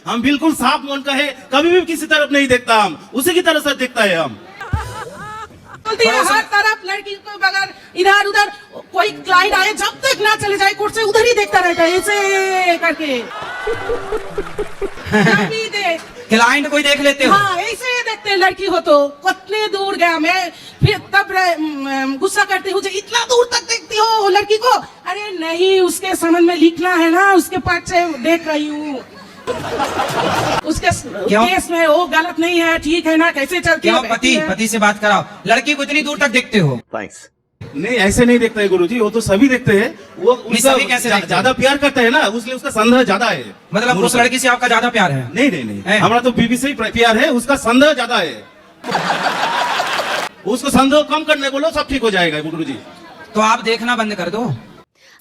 हम बिल्कुल साफ मन का है, कभी भी किसी तरफ नहीं देखता, हम उसी की तरफ से देखता है। हम बोलती है हर तरफ लड़की को बगैर इधर उधर कोई क्लाइंट आए जब तक ना चले जाए कोर्ट से उधर ही देखता रहता है ऐसे करके। क्लाइंट कोई देख लेते हो? हाँ ऐसे देखते हैं लड़की हो तो कितने दूर गया मैं, फिर तब गुस्सा करती हूँ इतना दूर तक देखती हो लड़की को। अरे नहीं, उसके समझ में लिखना है ना, उसके पास से देख रही हूँ, उसके केस में वो गलत नहीं है, ठीक है ना, कैसे चलती है। पति से बात कराओ, लड़की को इतनी दूर तक देखते हो? थैंक्स। नहीं ऐसे नहीं देखता है गुरुजी, वो तो सभी देखते हैं। वो सभी कैसे ज्यादा प्यार करते हैं ना, उसलिए उसका संदेह ज्यादा है। मतलब उस लड़की से आपका ज्यादा प्यार है? नहीं नहीं नहीं, हमारा तो बीबी से ही प्यार है, उसका संदेह ज्यादा है। उसको संदेह कम करने बोलो, सब ठीक हो जाएगा गुरुजी। तो आप देखना बंद कर दो।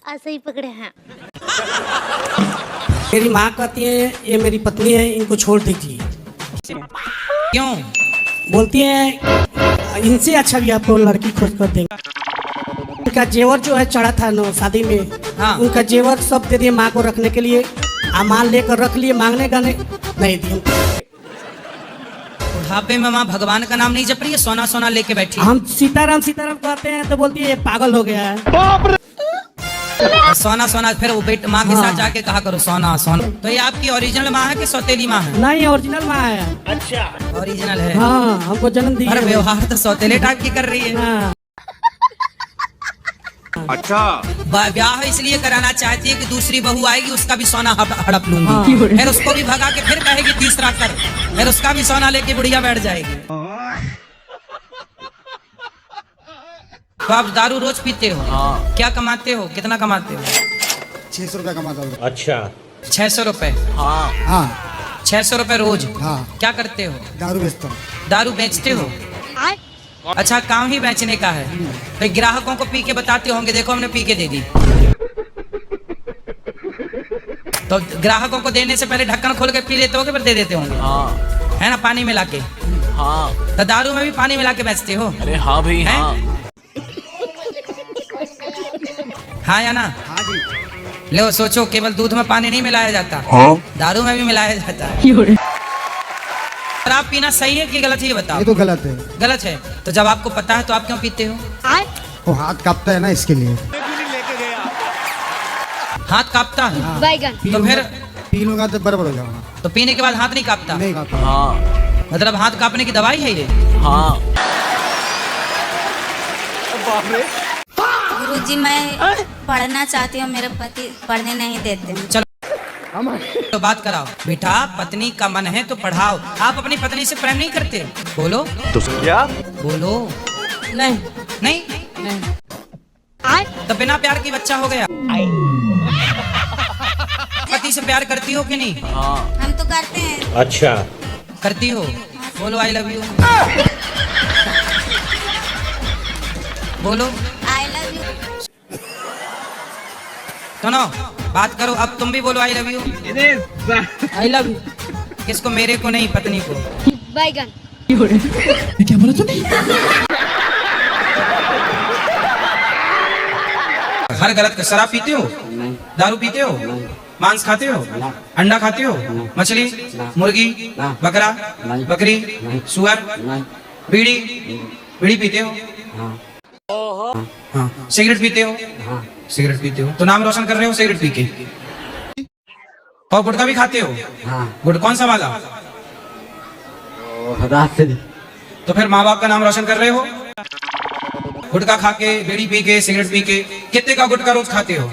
ऐसे ही पकड़े हैं। मेरी माँ कहती है ये मेरी पत्नी है, इनको छोड़ दीजिए। क्यों? बोलती है इनसे अच्छा भी आपको लड़की खोज कर देंगे। उनका जेवर जो है चढ़ा था ना शादी में, हाँ। उनका जेवर सब दे दिए माँ को रखने के लिए, माल लेकर रख लिए, मांगने का नहीं दिए। बुढ़ापे में माँ भगवान का नाम नहीं जप रही है, सोना सोना लेके बैठी। हम सीताराम सीताराम कहते हैं तो बोलती है ये पागल हो गया है। सोना सोना, फिर वो बेट माँ के साथ जाके कहा करो सोना सोना। तो ये आपकी ओरिजिनल माँ है कि सौतेली माँ है? नहीं, ओरिजिनल माँ है। अच्छा, ओरिजिनल है। हाँ, हमको जन्म दिया। अरे व्यवहार तो सौतेले टाइप की कर रही है। हाँ। अच्छा, ब्याह इसलिए कराना चाहती है कि दूसरी बहू आएगी उसका भी सोना हड़प लूंगी, फिर उसको भी भगा के फिर कहेगी तीसरा कर, फिर उसका भी सोना लेके बुढ़िया बैठ जाएगी। तो आप दारू रोज पीते हो? हाँ। क्या कमाते हो, कितना कमाते हो? 600 रुपया कमाता हूँ। अच्छा, 600 रुपए? हाँ हाँ 600 रुपए रोज? हाँ। क्या करते हो? दारू बेचता हूँ। दारू बेचते हो? अच्छा, काम ही बेचने का है। तो ग्राहकों को पी के बताते होंगे देखो हमने पी के दे दी। तो ग्राहकों को देने से पहले ढक्कन खोल के पी लेते होगे फिर दे देते होंगे? हाँ। है ना, पानी मिला के? हाँ। तो दारू में भी पानी मिला के बेचते हो? अरे हाँ भाई हाँ। हाँ या ना? हाँ जी। लो सोचो, केवल दूध में पानी नहीं मिलाया जाता, दारू में भी मिलाया जाता है। शराब पीना सही है कि गलत है ये बताओ? ये तो गलत है। गलत है? तो जब आपको पता है तो आप क्यों पीते हो? वो हाथ कांपता है ना, इसके लिए। हाथ कांपता है? बैगन। तो फिर पी लूंगा तो बराबर हो जाऊंगा। तो पीने के बाद हाथ नहीं कांपता? नहीं कांपता। हाँ मतलब हाथ कांपने की दवाई है ये? हाँ। गुरुजी मैं पढ़ना चाहती हूँ, मेरे पति पढ़ने नहीं देते हैं। चलो तो बात कराओ बेटा, पत्नी का मन है तो पढ़ाओ। आप अपनी पत्नी से प्रेम नहीं करते? बोलो तो क्या? बोलो। नहीं नहीं तो बिना प्यार की बच्चा हो गया। पति से प्यार करती हो कि नहीं? हाँ। हम तो करते हैं। अच्छा, करती हो? बोलो आई लव यू। बोलो आई लव यू। सुनो बात करो, अब तुम भी बोलो I love you. I love you. किसको? मेरे को नहीं, पत्नी को। बैगन। क्या बोला तूने? हर गलत। शराब पीते हो? दारू पीते हो? मांस खाते हो? अंडा खाते हो? मछली, मुर्गी, बकरा, बकरी, सुअर, बीड़ी पीते हो? हाँ। सिगरेट पीते हो? सिगरेट पीते हो? तो नाम रोशन कर रहे हो सिगरेट पी के। और गुटखा भी खाते हो? गुट कौन सा वाला? तो फिर माँ बाप का नाम रोशन कर रहे हो? गुटखा खा के, बीड़ी पी के, सिगरेट पी के। कितने का गुटखा रोज खाते हो?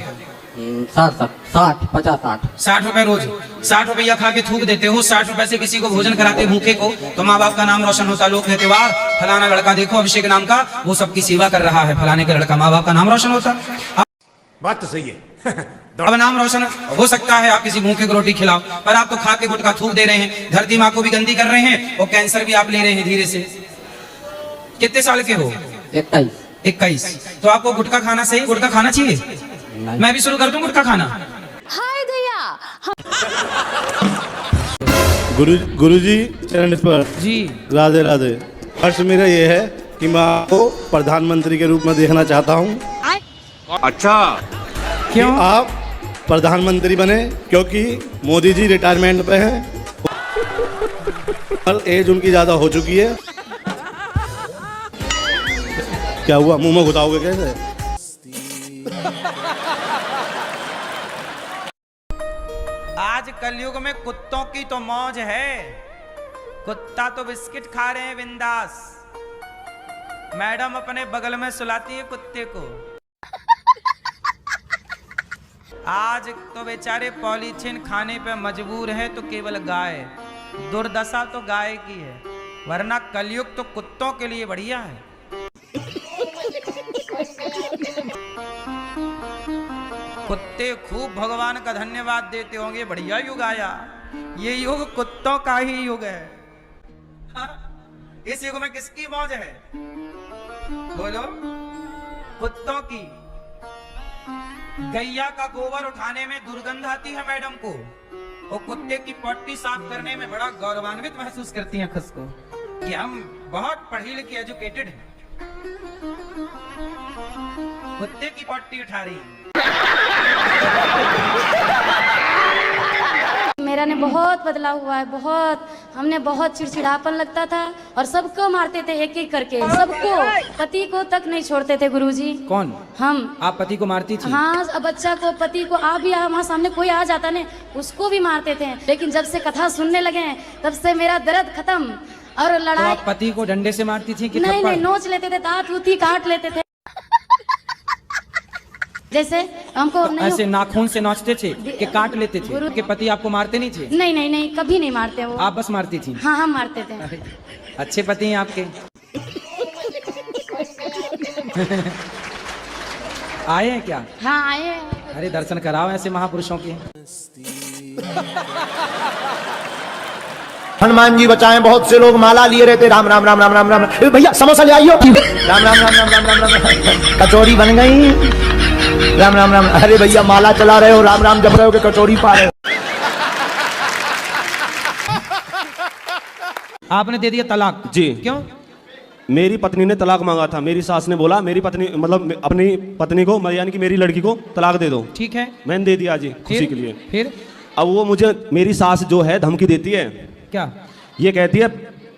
60 रुपए रोज। 60 रुपया खा के थूक देते हो। 60 रुपए से किसी को भोजन कराते भूखे को, तो माँ बाप का नाम रोशन होता। लोग कहते वाह फलाना लड़का देखो अभिषेक नाम का, वो सबकी सेवा कर रहा है, फलाने का लड़का। माँ बाप का नाम रोशन होता। बात तो सही है। अब नाम रोशन हो सकता है आप किसी भूखे को रोटी खिलाओ, पर आप तो खा के गुटखा थूक दे रहे हैं, धरती माँ को भी गंदी कर रहे हैं और कैंसर भी आप ले रहे हैं धीरे से। कितने साल के हो? 21। तो आपको गुटखा खाना सही? गुटखा खाना चाहिए? मैं भी शुरू कर दूं गुटखा खाना? हाय दया। गुरुजी चरण पर जी राधे राधे। हर्ष मेरा ये है कि मैं आपको प्रधानमंत्री के रूप में देखना चाहता हूँ। अच्छा, क्यों? कि आप प्रधानमंत्री बने, क्योंकि मोदी जी रिटायरमेंट पे हैं और एज उनकी ज्यादा हो चुकी है। क्या हुआ, मुंह में घुसाओगे कैसे? आज कलयुग में कुत्तों की तो मौज है। कुत्ता तो बिस्किट खा रहे हैं बिंदास। मैडम अपने बगल में सुलाती है कुत्ते को। आज तो बेचारे पॉलीथीन खाने पे मजबूर है तो केवल गाय। दुर्दशा तो गाय की है, वरना कलयुग तो कुत्तों के लिए बढ़िया है। कुत्ते खूब भगवान का धन्यवाद देते होंगे, बढ़िया युग आया। ये युग कुत्तों का ही युग है। इस युग में किसकी मौज है? बोलो, कुत्तों की। गैया का गोबर उठाने में दुर्गंध आती है मैडम को, और कुत्ते की पट्टी साफ करने में बड़ा गौरवान्वित महसूस करती हैं खुद को कि हम बहुत पढ़ी लिखी एजुकेटेड हैं। कुत्ते की पट्टी उठा रही है। मेरा ने बहुत बदलाव हुआ है, बहुत। हमने बहुत चिड़चिड़ापन लगता था और सबको मारते थे एक एक करके, सबको, पति को तक नहीं छोड़ते थे गुरुजी। कौन? हम। आप पति को मारती थी? हाँ, अब बच्चा को, पति को, आप भी हमारे सामने कोई आ जाता ने उसको भी मारते थे। लेकिन जब से कथा सुनने लगे तब से मेरा दर्द खत्म। और तो लड़ाई, आप पति को डंडे से मारती थी कि नहीं थप्पड़? नहीं, नोच लेते थे, दांत उती काट लेते थे। जैसे हमको तो नहीं, ऐसे नाखून से नोचते थे कि काट लेते थे? गुरु- कि पति आपको मारते नहीं थे? नहीं नहीं नहीं, कभी नहीं मारते वो। आप बस मारती थी? हाँ, हम मारते थे। अच्छे पति हैं आपके। आए हैं क्या? हाँ, आए। अरे दर्शन कराओ ऐसे महापुरुषों के। हनुमान जी बचाएं, बहुत से लोग माला लिए रहते, राम राम राम राम राम राम। भैया समोसा ले आइयो, राम राम राम राम राम राम राम। कचौड़ी बन गई, राम राम राम। अरे भैया माला चला रहे हो, राम राम जप रहे हो कि कचौड़ी पा रहे हो? आपने दे दिया तलाक? जी। क्यों? मेरी पत्नी ने तलाक मांगा था। मेरी सास ने बोला मेरी पत्नी, मतलब अपनी पत्नी को, यानी कि मेरी लड़की को तलाक दे दो। ठीक है, मैंने दे दिया जी, खुशी के लिए। फिर अब वो मुझे, मेरी सास जो है धमकी देती है। क्या? ये कहती है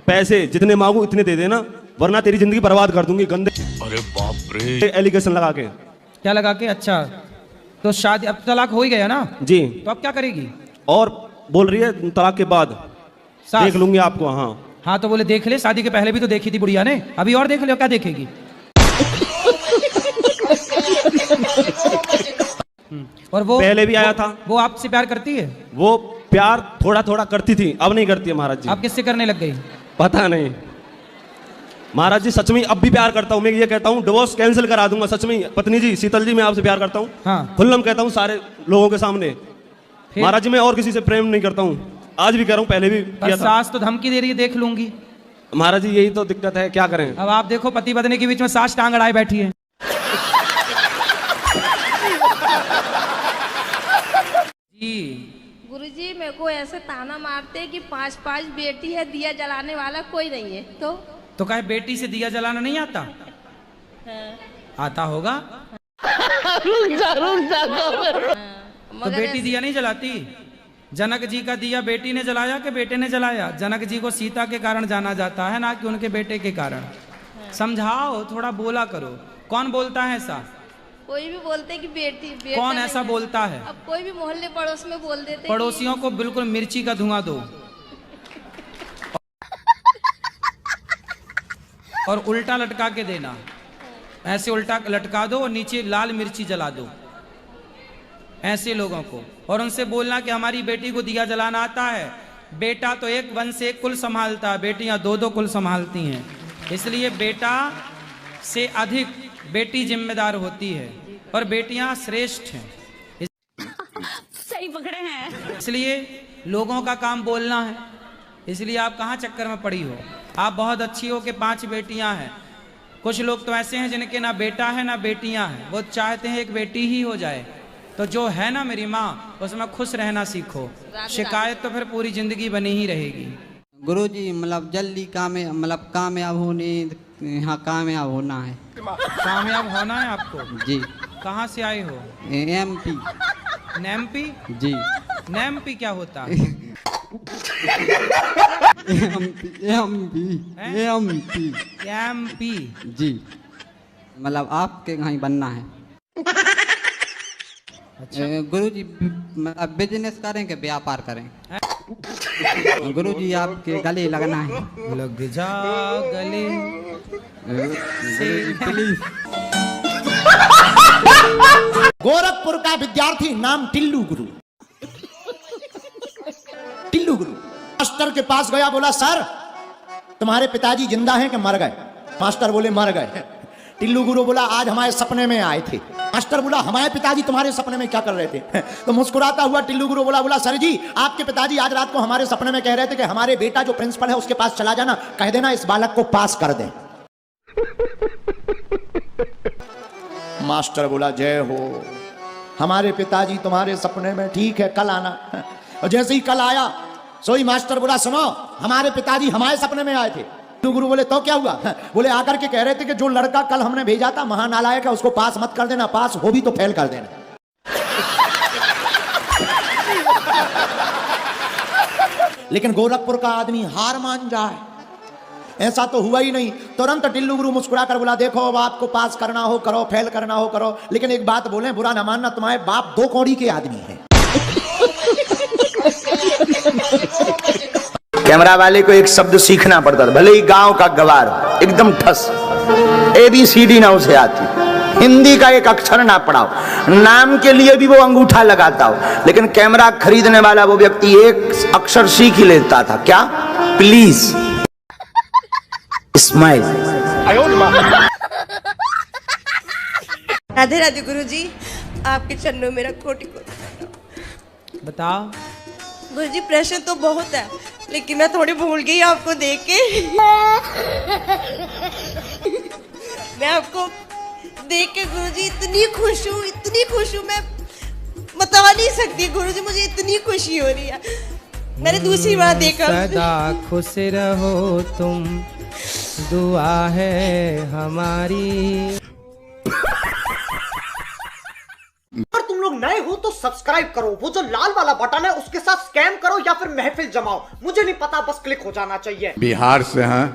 पैसे जितने मांगू इतने दे देना, वरना तेरी जिंदगी बर्बाद कर दूंगी, गंदे अरे बाप रे, एलिगेशन लगा के। क्या लगा के? अच्छा, तो शादी, अब तलाक हो ही गया ना जी। तो अब क्या करेगी? और बोल रही है तलाक के बाद सास? देख लूंगी आपको। हाँ हाँ, तो बोले देख ले, शादी के पहले भी तो देखी थी बुढ़िया ने, अभी और देख ले, क्या देखेगी? और वो पहले भी आया था। वो आपसे प्यार करती है? वो प्यार थोड़ा थोड़ा करती थी, अब नहीं करती है महाराज जी। आप किससे करने लग गई? पता नहीं महाराज जी, सच में अब भी प्यार करता हूँ। मैं ये कहता हूँ डिवोर्स कैंसिल करा दूंगा, सच में। पत्नी जी, शीतल जी, मैं आपसे प्यार करता हूँ। हाँ। खुल्लम कहता हूँ सारे लोगों के सामने। महाराज जी, मैं और किसी से प्रेम नहीं करता हूँ, आज भी कह रहा हूँ, पहले भी किया था। सास तो धमकी दे रही है, देख लूंगी। महाराज जी, यही तो दिक्कत है, क्या करें? अब आप देखो, पति पत्नी के बीच में सास टांग अड़ाए बैठी है। जी। गुरुजी, मेरे को ऐसे ताना मारते कि 5-5 बेटी है, दिया जलाने वाला कोई नहीं है। तो कहे बेटी से दिया जलाना नहीं आता? आता होगा। तो बेटी दिया नहीं जलाती? जनक जी का दिया बेटी ने जलाया कि बेटे ने जलाया? जनक जी को सीता के कारण जाना जाता है, ना कि उनके बेटे के कारण। समझाओ, थोड़ा बोला करो। कौन बोलता है ऐसा? कोई भी बोलते कि बेटी, बेटा कौन ऐसा बोलता है? अब कोई भी मोहल्ले पड़ोस में बोल देते। पड़ोसियों को बिल्कुल मिर्ची का धुआं दो और उल्टा लटका के देना। ऐसे उल्टा लटका दो और नीचे लाल मिर्ची जला दो ऐसे लोगों को, और उनसे बोलना कि हमारी बेटी को दिया जलाना आता है। बेटा तो एक वंश एक कुल संभालता है, बेटियां 2-2 कुल संभालती हैं। इसलिए बेटा से अधिक बेटी जिम्मेदार होती है, और बेटियां श्रेष्ठ हैं। सही पकड़े हैं। इसलिए लोगों का काम बोलना है। इसलिए आप कहाँ चक्कर में पड़ी हो? आप बहुत अच्छी हो कि 5 बेटियां हैं। कुछ लोग तो ऐसे हैं जिनके ना बेटा है ना बेटियां हैं, वो चाहते हैं एक बेटी ही हो जाए। तो जो है ना मेरी माँ, उसमें खुश रहना सीखो। शिकायत तो फिर पूरी जिंदगी बनी ही रहेगी। गुरुजी, मतलब जल्दी कामयाब होने, यहाँ कामयाब होना है। कामयाब होना है आपको? जी। कहाँ से आए हो? एमपी। नैम्पी? जी। नैम्पी क्या होता है? एमपी जी, मतलब आपके कहीं बनना है। गुरुजी बिजनेस करें कि व्यापार करें? गुरुजी आपके गले लगना है। लग जा गले प्लीज। गोरखपुर का विद्यार्थी नाम टिल्लू गुरु। टिल्लू गुरु मास्टर के पास गया, बोला सर तुम्हारे पिताजी जिंदा हैं कि मर गए? मास्टर बोले मर गए। टिल्लू गुरु बोला आज हमारे सपने में आए थे। मास्टर बोला हमारे पिताजी तुम्हारे सपने में क्या कर रहे थे? तो मुस्कुराता हुआ टिल्लू गुरु बोला सर जी आपके पिताजी आज रात को हमारे सपने में कह रहे थे कि हमारे बेटा जो प्रिंसिपल है उसके पास चला जाना, कह देना इस बालक को पास कर दें। मास्टर बोला जय हो, हमारे पिताजी तुम्हारे सपने में, ठीक है कल आना। और जैसे ही कल आया सोई मास्टर बोला सुनो हमारे पिताजी हमारे सपने में आए थे। तो गुरु बोले तो क्या हुआ? बोले आकर के कह रहे थे कि जो लड़का कल हमने भेजा था महानालायक है उसको पास मत कर देना, पास हो भी तो फेल कर देना। लेकिन गोरखपुर का आदमी हार मान जाए, ऐसा तो हुआ ही नहीं। तुरंत टिल्लू गुरु मुस्कुरा कर बोला देखो अब आपको पास करना हो करो, फेल करना हो करो, लेकिन एक बात बोले बुरा ना मानना, तुम्हारे बाप 2 कौड़ी के आदमी हैं। कैमरा वाले को एक शब्द सीखना पड़ता था, भले ही गांव का गवार एकदम ठस, ABCD ना उसे आती, हिंदी का एक अक्षर ना पढ़ाओ, नाम के लिए भी वो अंगूठा लगाता हो, लेकिन कैमरा खरीदने वाला वो व्यक्ति एक अक्षर सीख ही लेता था, क्या? Please smile. राधे राधे गुरुजी, आपके चरणों मेरा कोटि कोटि। बताओ। गुरुजी प्रेशर तो बहुत है, लेकिन मैं थोड़ी भूल गई आपको देख के। मैं आपको देख के गुरुजी इतनी खुश हूँ, मैं बता नहीं सकती गुरुजी, मुझे इतनी खुशी हो रही है। मैंने दूसरी बार देखा। सदा खुश रहो तुम, दुआ है हमारी। अगर तुम लोग नए हो तो सब्सक्राइब करो, वो जो लाल वाला बटन है उसके साथ स्कैम करो या फिर महफिल जमाओ, मुझे नहीं पता, बस क्लिक हो जाना चाहिए। बिहार से हैं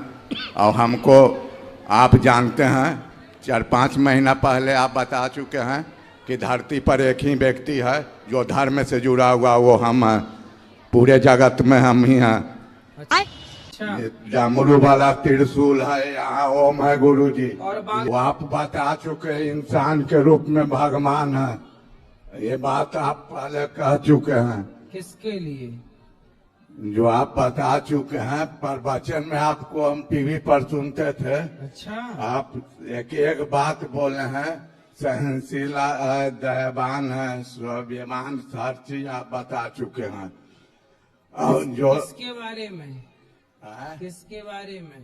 और हमको आप जानते हैं, 4-5 महीना पहले आप बता चुके हैं कि धरती पर एक ही व्यक्ति है जो धर्म से जुड़ा हुआ, वो हम हैं, पूरे जगत में हम ही हैं। जामुरू वाला त्रिशूल है, यहाँ ओम है गुरुजी। वो आप बता चुके इंसान के रूप में भगवान है, ये बात आप पहले कह चुके हैं। किसके लिए? जो आप बता चुके हैं, प्रवचन में आपको हम टीवी पर सुनते थे। अच्छा। आप एक बात बोले हैं, सहनशीला है, दयावान है, स्वाभिमान, हर चीज आप बता चुके हैं। और जो किसके बारे में? किसके बारे में?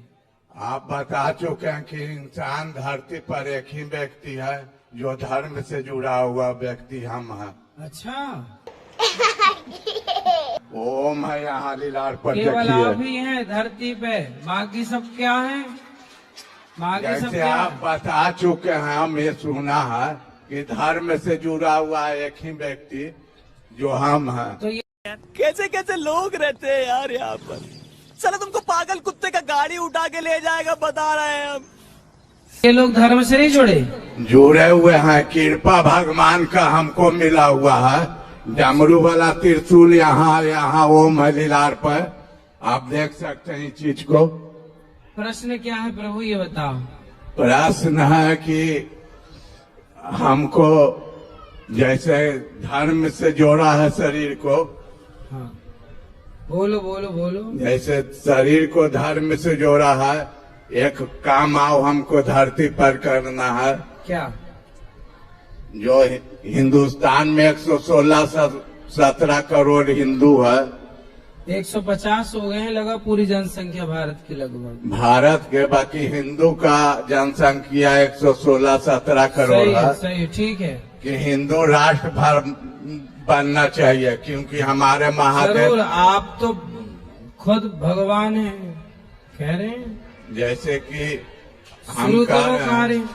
आप बता चुके हैं कि इंसान धरती पर एक ही व्यक्ति है जो धर्म से जुड़ा हुआ व्यक्ति हम हैं। अच्छा। ओम है यहाँ लीलार पर केवल आप ही हैं धरती पे, बाकी सब क्या है? बाकी सब क्या? आप बता चुके हैं, हम ये सुना है कि धर्म से जुड़ा हुआ एक ही व्यक्ति जो हम हैं। तो ये कैसे कैसे लोग रहते हैं यार यहाँ पर, चलो तुमको पागल कुत्ते का गाड़ी उठा के ले जाएगा, बता रहे हैं हम। ये लोग धर्म से नहीं जुड़े हुए हैं, कृपा भगवान का हमको मिला हुआ है। डमरू वाला त्रिशूल यहाँ ओम है लीलार पर, आप देख सकते हैं इस चीज को। प्रश्न क्या है प्रभु ये बताओ? प्रश्न है कि हमको जैसे धर्म से जोड़ा है शरीर को। हाँ। बोलो बोलो बोलो। जैसे शरीर को धर्म से जोड़ा है, एक काम आओ हमको धरती पर करना है। क्या? जो हिंदुस्तान में 116-17 करोड़ हिंदू है, 150 हो गए हैं लगा पूरी जनसंख्या भारत की लगभग। भारत के बाकी हिंदू का जनसंख्या 116-17 करोड़ है। सही ठीक है कि हिंदू राष्ट्र बनना चाहिए, क्योंकि हमारे महादेव। आप तो खुद भगवान हैं कह रहे हैं, जैसे कि हम कह रहे हैं।